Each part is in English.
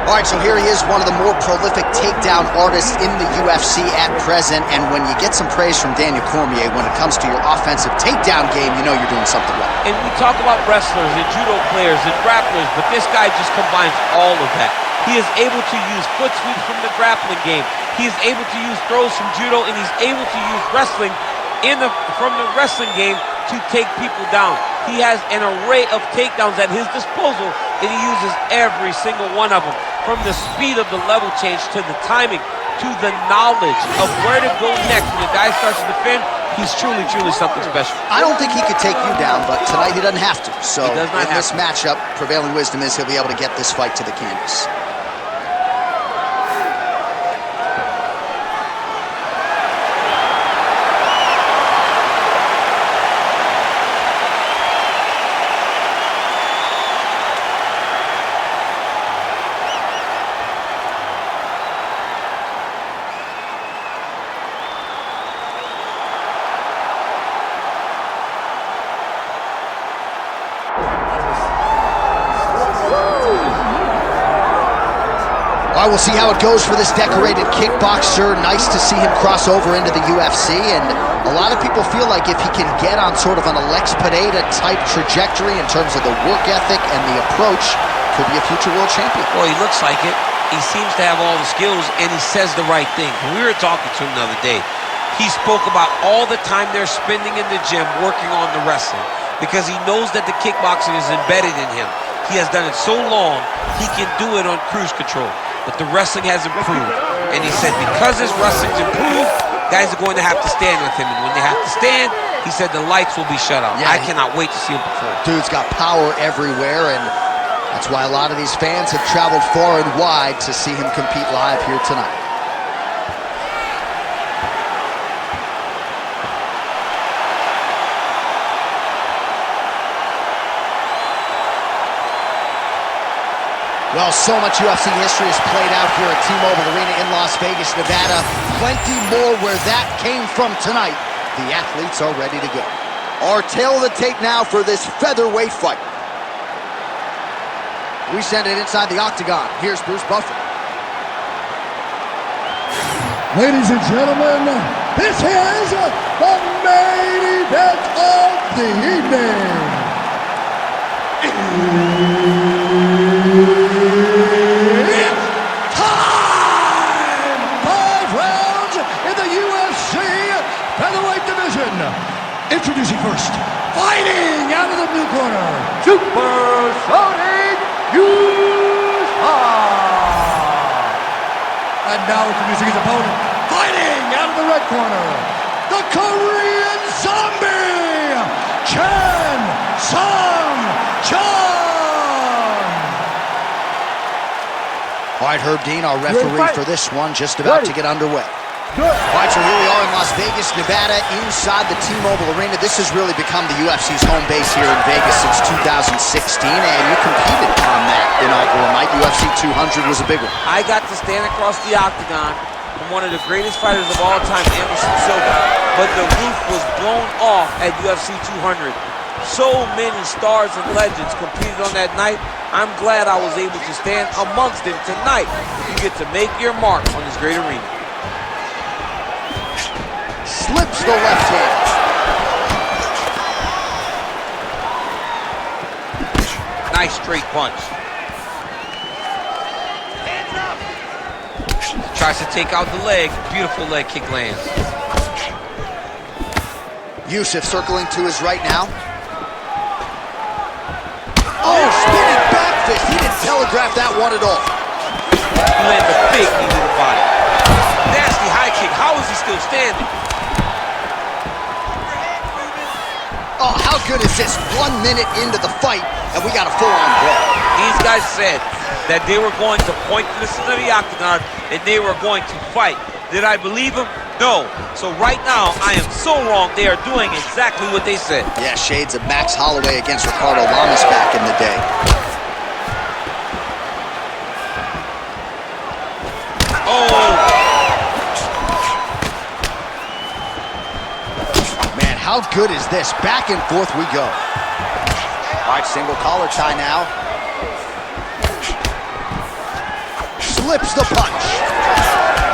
All right, so here he is, one of the more prolific takedown artists in the UFC at present, and when you get some praise from Daniel Cormier when it comes to your offensive takedown game, you know you're doing something right. And we talk about wrestlers and judo players and grapplers, but this guy just combines all of that. He is able to use foot sweeps from the grappling game. He is able to use throws from judo, and he's able to use wrestling from the wrestling game to take people down. He has an array of takedowns at his disposal, and he uses every single one of them. From the speed of the level change, to the timing, to the knowledge of where to go next when the guy starts to defend, he's truly, truly something special. I don't think he could take you down, but tonight he doesn't have to. So in this matchup, prevailing wisdom is he'll be able to get this fight to the canvas. All right, we'll see how it goes for this decorated kickboxer. Nice to see him cross over into the UFC, and a lot of people feel like if he can get on sort of an Alex Pineda-type trajectory in terms of the work ethic and the approach, could be a future world champion. Well, he looks like it. He seems to have all the skills, and he says the right thing. When we were talking to him the other day, he spoke about all the time they're spending in the gym working on the wrestling, because he knows that the kickboxing is embedded in him. He has done it so long, he can do it on cruise control. But the wrestling has improved. And he said because his wrestling's improved, guys are going to have to stand with him. And when they have to stand, he said the lights will be shut off. Yeah, I cannot wait to see him perform. Dude's got power everywhere, and that's why a lot of these fans have traveled far and wide to see him compete live here tonight. Well, so much UFC history has played out here at T-Mobile Arena in Las Vegas, Nevada. Plenty more where that came from tonight. The athletes are ready to go. Our tail of the tape now for this featherweight fight. We send it inside the octagon. Here's Bruce Buffer. Ladies and gentlemen, this is the main event of the evening. Introducing first, fighting out of the blue corner, Super Sodiq Yusuff. And now introducing his opponent, fighting out of the red corner, the Korean Zombie, Chan Sung-Jung. All right, Herb Dean, our referee for this one, just about to get underway. All right, so here we are in Las Vegas, Nevada, inside the T-Mobile Arena. This has really become the UFC's home base here in Vegas since 2016, and you competed on that inaugural night. UFC 200 was a big one. I got to stand across the octagon from one of the greatest fighters of all time, Anderson Silva, but the roof was blown off at UFC 200. So many stars and legends competed on that night. I'm glad I was able to stand amongst them tonight. You get to make your mark on this great arena. Slips the left hand. Nice straight punch. Tries to take out the leg. Beautiful leg kick lands. Yusuff circling to his right now. Oh, spinning back fist. He didn't telegraph that one at all. He landed a big knee to the body. Nasty high kick. How is he still standing? Oh, how good is this? 1 minute into the fight, and we got a full-on brawl. These guys said that they were going to point to the center of the octagon and they were going to fight. Did I believe them? No. So right now, I am so wrong. They are doing exactly what they said. Yeah, shades of Max Holloway against Ricardo Lamas back in the day. Oh! How good is this? Back and forth we go. All right, single collar tie now. slips the punch.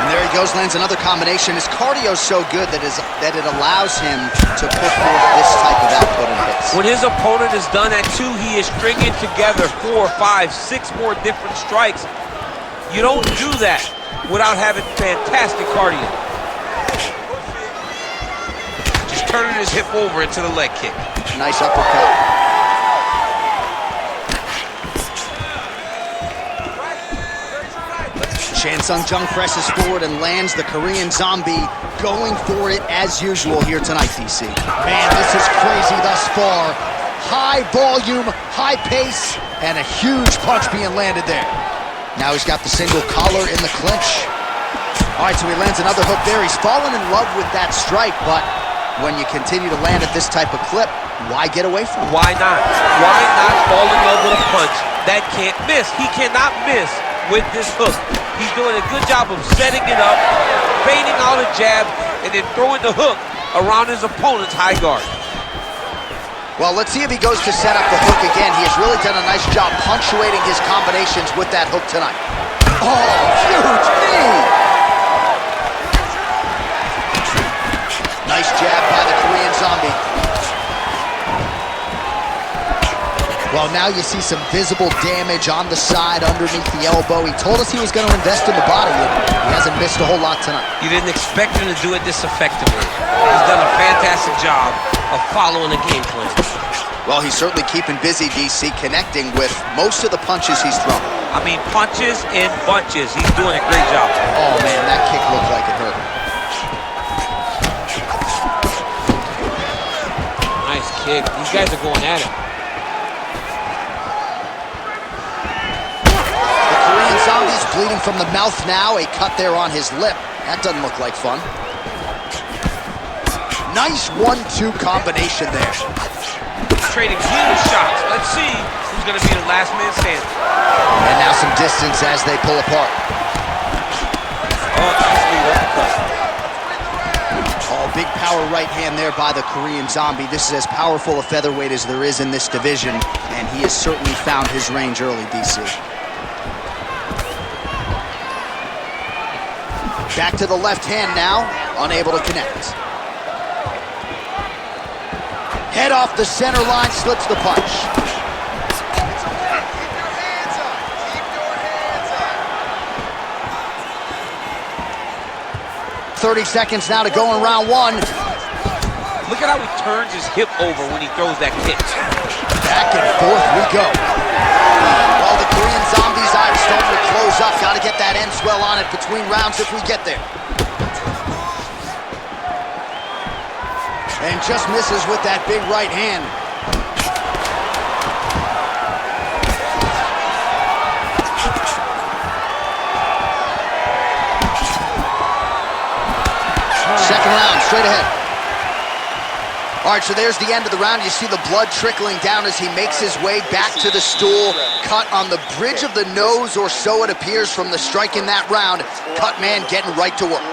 And there he goes, lands another combination. His cardio's so good that it allows him to put forth this type of output and hits. When his opponent is done at 2, he is stringing together 4, 5, 6 more different strikes. You don't do that without having fantastic cardio. Just turning his hip over into the leg kick. Nice uppercut. Jung presses forward and lands the Korean Zombie, going for it as usual here tonight, DC. Man, this is crazy thus far. High volume, high pace, and a huge punch being landed there. Now he's got the single collar in the clinch. All right, so he lands another hook there. He's fallen in love with that strike, but when you continue to land at this type of clip, why get away from it? Why not? Why not fall in love with a punch that can't miss? He cannot miss with this hook. He's doing a good job of setting it up, fading out a jab, and then throwing the hook around his opponent's high guard. Well, let's see if he goes to set up the hook again. He has really done a nice job punctuating his combinations with that hook tonight. Oh, huge knee! Nice jab by the Korean Zombie. Well, now you see some visible damage on the side underneath the elbow. He told us he was going to invest in the body, and he hasn't missed a whole lot tonight. You didn't expect him to do it this effectively. He's done a fantastic job of following the game plan. Well, he's certainly keeping busy, DC, connecting with most of the punches he's thrown. I mean, punches in bunches. He's doing a great job. Oh, man, that kick looked like it hurt. Nice kick. These guys are going at it. Zombie's bleeding from the mouth now. A cut there on his lip. That doesn't look like fun. Nice 1-2 combination there. Trading huge shots. Let's see who's going to be the last man standing. And now some distance as they pull apart. Oh, nice lead uppercut. Oh, big power right hand there by the Korean Zombie. This is as powerful a featherweight as there is in this division, and he has certainly found his range early, DC. Back to the left hand now, unable to connect. Head off the center line, slips the punch. Keep your hands up. Keep your hands up. 30 seconds now to go in round 1. Look at how he turns his hip over when he throws that kick. Back and forth we go. Well, the Korean Zombie's eyes starting to close up. Got to get that end swell on it between rounds if we get there. And just misses with that big right hand. Second round, straight ahead. All right, so there's the end of the round. You see the blood trickling down as he makes his way back to the stool. Cut on the bridge of the nose, or so it appears from the strike in that round. Cut man getting right to work.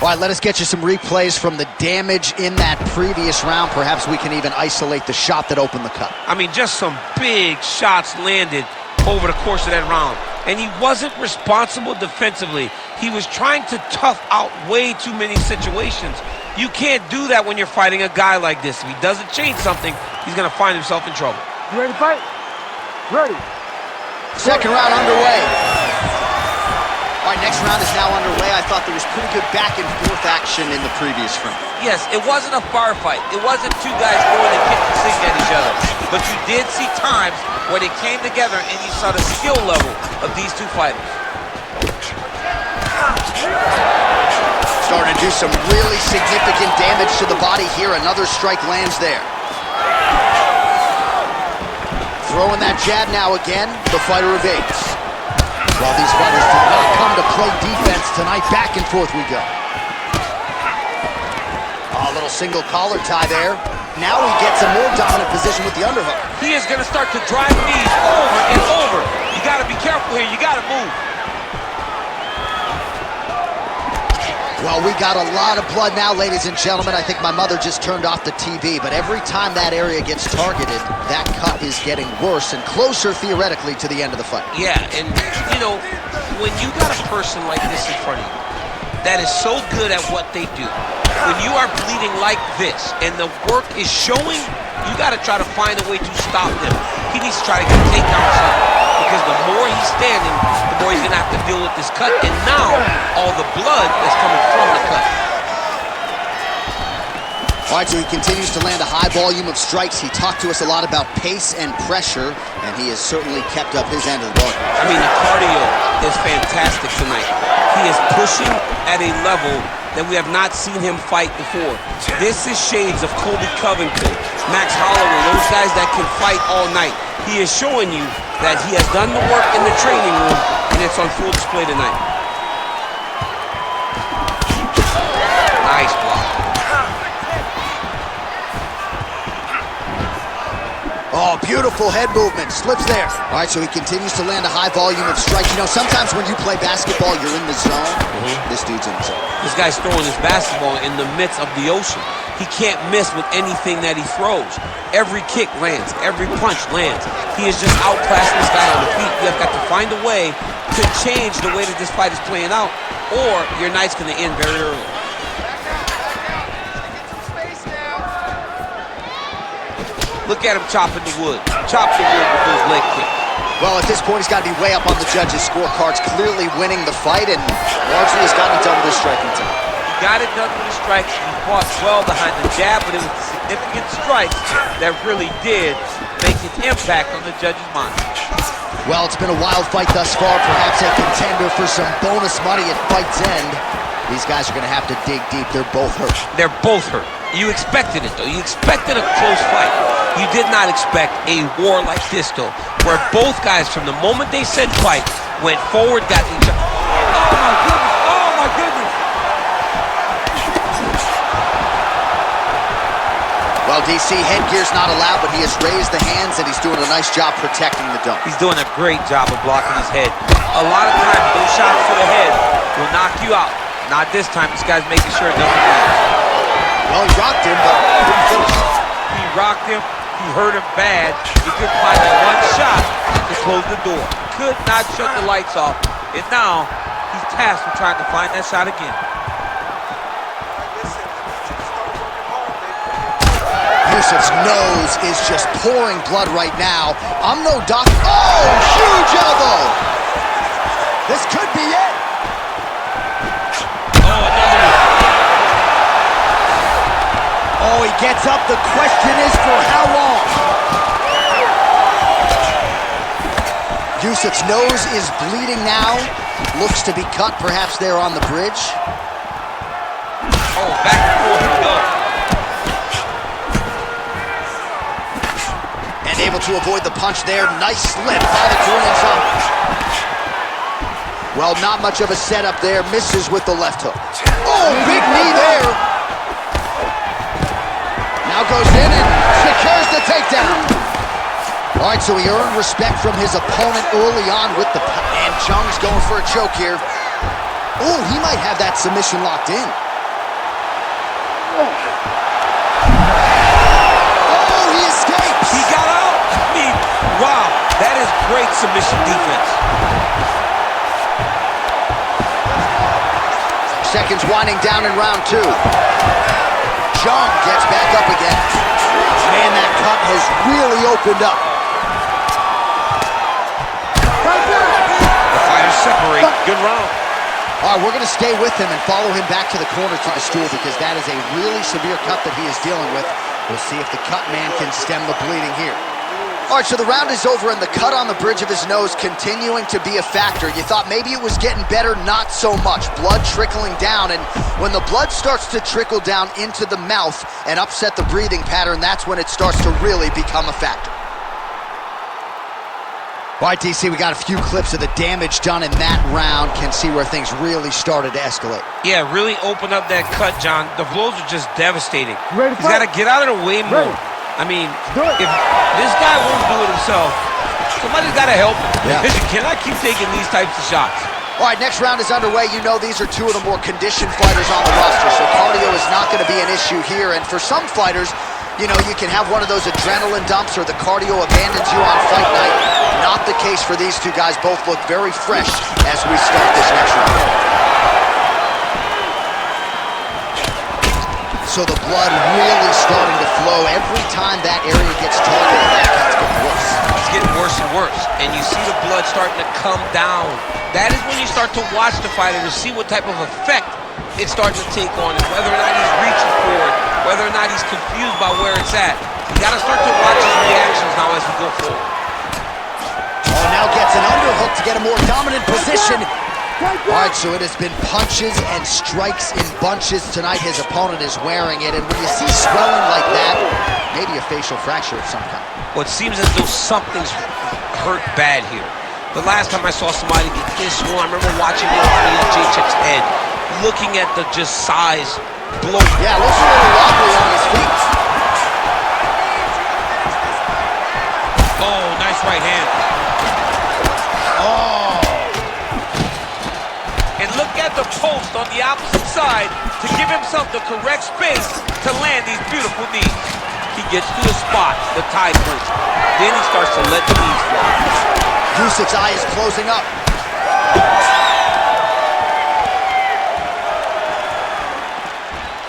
All right, let us get you some replays from the damage in that previous round. Perhaps we can even isolate the shot that opened the cut. I mean, just some big shots landed over the course of that round. And he wasn't responsible defensively. He was trying to tough out way too many situations. You can't do that when you're fighting a guy like this. If he doesn't change something, he's going to find himself in trouble. You ready to fight? Ready. Second round underway. All right, next round is now underway. I thought there was pretty good back and forth action in the previous round. Yes, it wasn't a bar fight. It wasn't two guys going and kicking sink at each other. But you did see times where they came together and you saw the skill level of these two fighters. Starting to do some really significant damage to the body here. Another strike lands there. Throwing that jab now again. The fighter evades. Well, these fighters did not come to play defense tonight. Back and forth we go. A little single collar tie there. Now he gets a more dominant position with the underhook. He is going to start to drive knees over and over. You got to be careful here. You got to move. Well, we got a lot of blood now, ladies and gentlemen. I think my mother just turned off the TV, but every time that area gets targeted, that cut is getting worse and closer, theoretically, to the end of the fight. Yeah, and, you know, when you got a person like this in front of you that is so good at what they do, when you are bleeding like this and the work is showing, you got to try to find a way to stop him. He needs to try to get takedowns up, because the more he's standing, the more he's going to have to deal with this cut, and now all the blood is coming from the cut. All right, so he continues to land a high volume of strikes. He talked to us a lot about pace and pressure, and he has certainly kept up his end of the bargain. I mean, the cardio is fantastic tonight. He is pushing at a level that we have not seen him fight before. This is shades of Colby Covington, Max Holloway, those guys that can fight all night. He is showing you that he has done the work in the training room, and it's on full display tonight. Nice block. Oh, beautiful head movement, slips there. All right, so he continues to land a high volume of strikes. You know, sometimes when you play basketball, you're in the zone. This dude's in the zone. This guy's throwing his basketball in the midst of the ocean. He can't miss with anything that he throws. Every kick lands, every punch lands. He is just outclassing this guy on the feet. You have got to find a way to change the way that this fight is playing out, or your night's going to end very early. Look at him chopping the wood. Chop the wood with those leg kicks. Well, at this point, he's got to be way up on the judges' scorecards, clearly winning the fight, and largely has gotten it done with his striking time. He got it done with the strikes. He fought well behind the jab, but it was the significant strikes that really did make its impact on the judges' mind. Well, it's been a wild fight thus far, perhaps a contender for some bonus money at fight's end. These guys are going to have to dig deep. They're both hurt. They're both hurt. You expected it, though. You expected a close fight. You did not expect a war like this, though, where both guys, from the moment they said fight, went forward, got each other. Oh, my goodness. Oh, my goodness. Well, DC, headgear's not allowed, but he has raised the hands, and he's doing a nice job protecting the dome. He's doing a great job of blocking his head. A lot of times, those shots to the head will knock you out. Not this time. This guy's making sure it doesn't land. Well, he rocked him, but couldn't finish. He rocked him. He hurt him bad. He couldn't find that one shot to close the door. Could not shut the lights off. And now, he's tasked with trying to find that shot again. Yusuff's nose is just pouring blood right now. I'm no doctor. Oh, huge elbow! This could be it. Oh, another one. Oh, he gets up. The question is for how long? Yusuff's nose is bleeding now. Looks to be cut, perhaps there on the bridge. Oh, back and forth we go. And able to avoid the punch there. Nice slip by the Korean Zombie. Well, not much of a setup there. Misses with the left hook. Oh, big knee there. Now goes in and secures the takedown. All right, so he earned respect from his opponent early on with the... And Jung's going for a choke here. Oh, he might have that submission locked in. Oh, he escapes. He got out. I mean, wow, that is great submission defense. Seconds winding down in round two. Jung gets back up again. Man, that cut has really opened up. The fighters separate. Good round. All right, we're going to stay with him and follow him back to the corner to the stool because that is a really severe cut that he is dealing with. We'll see if the cut man can stem the bleeding here. All right, so the round is over and the cut on the bridge of his nose continuing to be a factor. You thought maybe it was getting better, not so much. Blood trickling down, and when the blood starts to trickle down into the mouth and upset the breathing pattern, that's when it starts to really become a factor. All right, DC, we got a few clips of the damage done in that round. Can see where things really started to escalate. Yeah, really open up that cut, John. The blows are just devastating. Ready to He's got to get out of the way more. I mean, if this guy won't do it himself, somebody's got to help him. Yeah. You cannot keep taking these types of shots. All right, next round is underway. You know these are two of the more conditioned fighters on the roster, so cardio is not going to be an issue here. And for some fighters, you know, you can have one of those adrenaline dumps or the cardio abandons you on fight night. Not the case for these two guys. Both look very fresh as we start this next round. So the blood really starting to flow. Every time that area gets targeted, that gets getting worse. It's getting worse and worse, and you see the blood starting to come down. That is when you start to watch the fighter to see what type of effect it's starting to take on him, whether or not he's reaching for it, whether or not he's confused by where it's at. You got to start to watch his reactions now as we go forward. Oh, now gets an underhook to get a more dominant position. All right, so it has been punches and strikes in bunches tonight. His opponent is wearing it, and when you see swelling like that, maybe a facial fracture of some kind. Well, it seems as though something's hurt bad here. The last time I saw somebody get this one, I remember watching it on J-Chip's head, looking at the just size blow. Yeah, looks a little wobbly on his feet. Oh, nice right hand. Oh. And look at the post on the opposite side to give himself the correct space to land these beautiful knees. He gets to the spot, the tie clinch. Then he starts to let the knees fly. Yusuff's eye is closing up.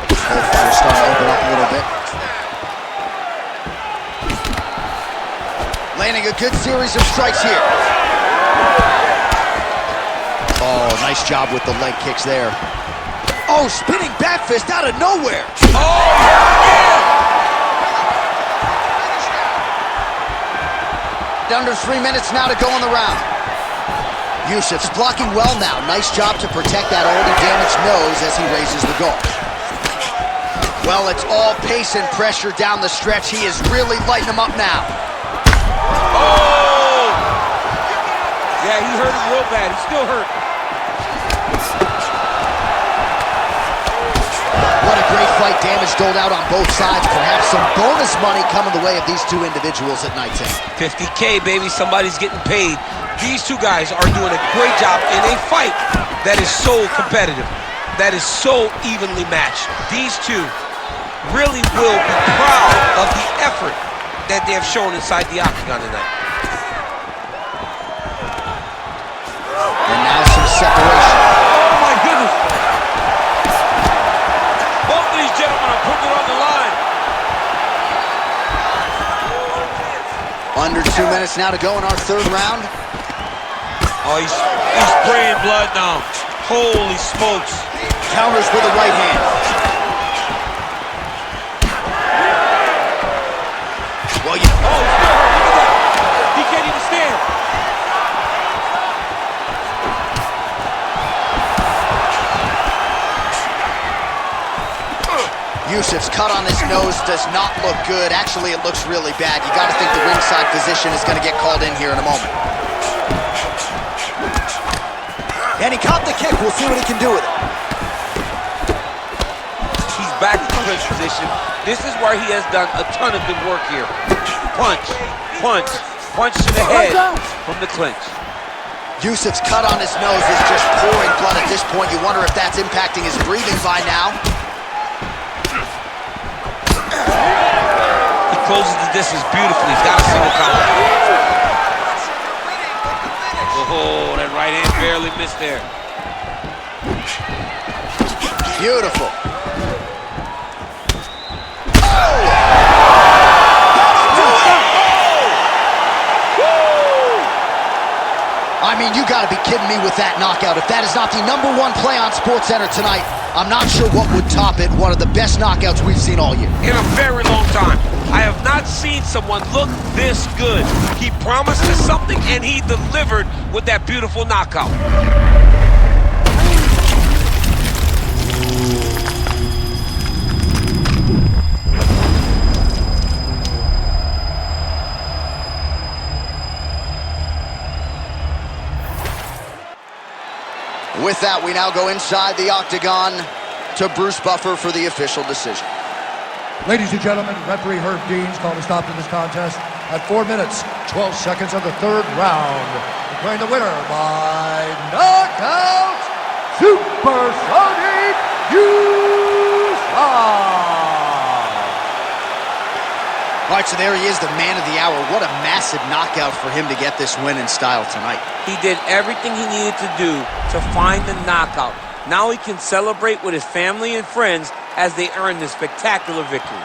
Both fighters starting to open up a little bit. Landing a good series of strikes here. Oh, nice job with the leg kicks there. Oh, spinning back fist out of nowhere. Oh, yeah! Under 3 minutes now to go in the round. Yusuff's blocking well now. Nice job to protect that already damaged nose as he raises the guard. Well, it's all pace and pressure down the stretch. He is really lighting him up now. Oh! Yeah, he hurt him real bad. He's still hurt. What a great fight. Damage doled out on both sides. Perhaps some bonus money coming the way of these two individuals at night 10. 50K, baby. Somebody's getting paid. These two guys are doing a great job in a fight that is so competitive, that is so evenly matched. These two really will be proud of the effort that they have shown inside the octagon tonight. And now some separation. Oh, my goodness. Both of these gentlemen are putting it on the line. Under 2 minutes now to go in our third round. Oh, he's spraying blood now. Holy smokes. Counters with a right hand. Well, Oh, he's still hurt. Look at that. He can't even stand. Yusuff's cut on his nose does not look good. Actually, it looks really bad. You got to think the ringside physician is going to get called in here in a moment. And he caught the kick. We'll see what he can do with it. He's back in clinch position. This is where he has done a ton of good work here. Punch, punch, punch to the head from the clinch. Yusuff's cut on his nose is just pouring blood at this point. You wonder if that's impacting his breathing by now. He closes the distance beautifully. He's got a single count. Oh, that right hand barely missed there. Beautiful. I mean, you gotta be kidding me with that knockout. If that is not the #1 play on SportsCenter tonight, I'm not sure what would top it. One of the best knockouts we've seen all year. In a very long time. I have not seen someone look this good. He promised us something and he delivered with that beautiful knockout. With that, we now go inside the octagon to Bruce Buffer for the official decision. Ladies and gentlemen, referee Herb Dean's called a stop to this contest at 4 minutes, 12 seconds of the third round. The declaring the winner by knockout, Super Sodiq Yusuff. All right, so there he is, the man of the hour. What a massive knockout for him to get this win in style tonight. He did everything he needed to do to find the knockout. Now he can celebrate with his family and friends as they earn this spectacular victory.